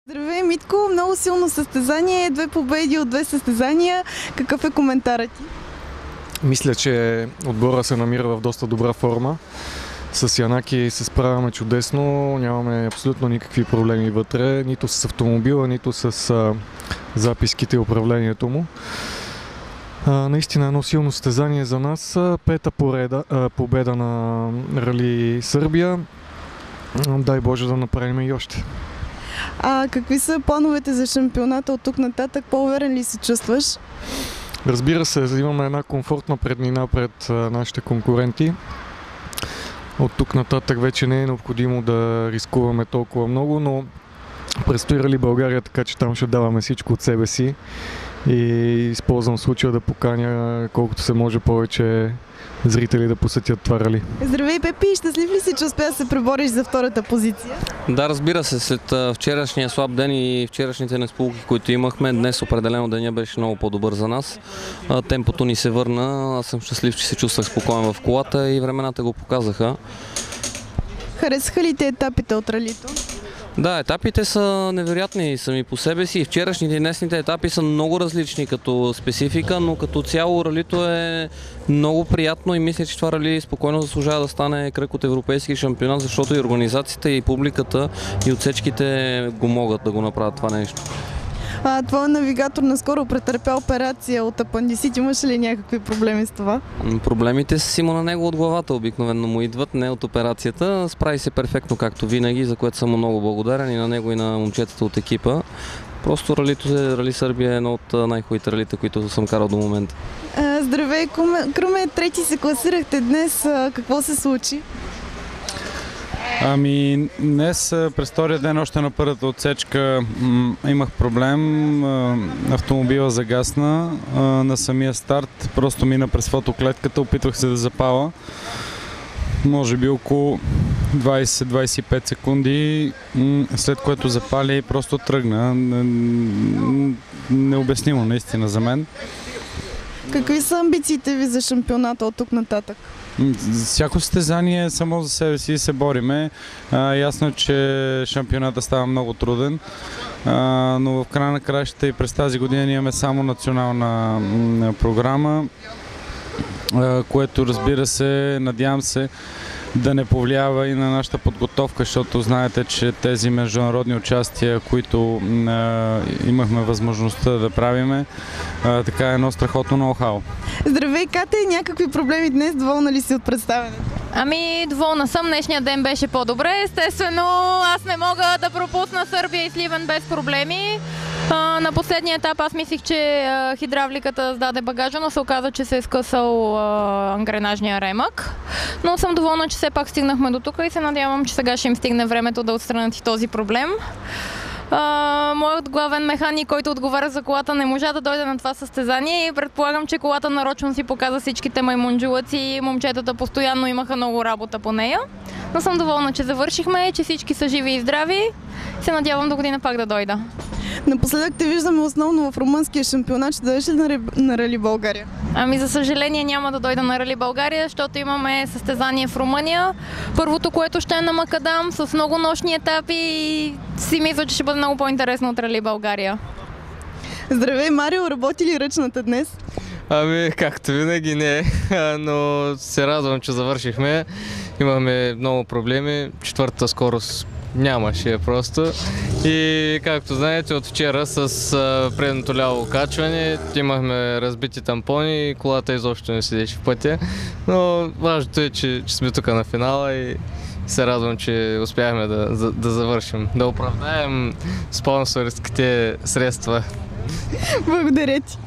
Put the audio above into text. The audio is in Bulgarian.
Здравей, Митко! Много силно състезание, 2 победи от 2 състезания. Какъв е коментарът ти? Мисля, че отбора се намира в доста добра форма. С Янаки се справяме чудесно, нямаме абсолютно никакви проблеми вътре, нито с автомобила, нито с записките и управлението му. Наистина едно силно състезание за нас. 5-та победа на Рали Сърбия. Дай Боже да направим и още. Какви са плановете за шампионата от тук нататък? По-уверен ли се чувстваш? Разбира се, имаме една комфортна преднина пред нашите конкуренти. От тук нататък вече не е необходимо да рискуваме толкова много, но предстои Рали България, така че там ще даваме всичко от себе си и използвам случая да поканя колкото се може повече зрители да посетят това рали. Здравей, Пепи! Щастлив ли си, че успя да се пребориш за втората позиция? Да, разбира се. След вчерашния слаб ден и вчерашните несполуки, които имахме, днес определено деня беше много по-добър за нас. Темпото ни се върна. Аз съм щастлив, че се чувствах спокоен в колата и времената го показаха. Харесаха ли те етапите от ралито? Да, етапите са невероятни сами по себе си. Вчерашните и днесните етапи са много различни като специфика, но като цяло ралито е много приятно и мисля, че това рали спокойно заслужава да стане кръг от европейски шампионат, защото и организацията, и публиката, и отсечките го могат да го направят това нещо. Твой навигатор наскоро претърпя операция от апандисит. Имаш ли някакви проблеми с това? Проблемите са само на него от главата, обикновено му идват, не от операцията. Справи се перфектно, както винаги, за което съм много благодарен и на него, и на момчетата от екипа. Просто Рали Сърбия е едно от най-хубавите ралита, които съм карал до момента. Здравей! Кроме трети се класирахте днес. Какво се случи? Днес през втория ден, още на първата отсечка, имах проблем. Автомобила загасна на самия старт. Просто мина през фотоклетката, опитвах се да запаля. Може би около 20-25 секунди, след което запали и просто тръгна. Необяснимо наистина за мен. Какви са амбициите ви за шампионата от тук нататък? Всяко състезание само за себе си се бориме. Ясно е, че шампионата става много труден, но в края на краищата и през тази година имаме само национална програма, което, разбира се, надявам се да не повлиява и на нашата подготовка, защото знаете, че тези международни участия, които имахме възможността да правиме, така е едно страхотно ноу-хау. Здравей, Кате! Някакви проблеми днес? Доволна ли си от представянето? Доволна съм. Днешния ден беше по-добре. Естествено, аз не мога да пропусна Сърбия и Сливен без проблеми. На последния етап аз мислих, че хидравликата сдаде багажа, но се оказа, че се е скъсал ангренажния ремък. Но съм доволна, че все пак стигнахме до тук и се надявам, че сега ще им стигне времето да отстранят и този проблем. Моят главен механик, който отговаря за колата, не можа да дойде на това състезание и предполагам, че колата нарочно си показа всичките маймунджулъци и момчетата постоянно имаха много работа по нея. Но съм доволна, че завършихме, че всички са живи и здрави. Се надявам до година пак да дойда. Напоследък те виждаме основно в румънския шампионат. Ще дойдеш ли на Рали България? За съжаление няма да дойда на Рали България, защото имаме състезание в Румъния. Първото, което ще е на Макадам, с много нощни етапи и си мисля, че ще бъде много по-интересно от Рали България. Здравей, Марио! Работи ли ръчната днес? Както винаги не, но се радвам, че завършихме. Имахме много проблеми, четвъртата скорост нямаше просто. И както знаете, от вчера с предното ляво качване имахме разбити тампони и колата изобщо не седеше в пътя. Но важното е, че сме тук на финала и се радвам, че успяхме да завършим, да оправдаем спонсорските средства. Благодаря ти!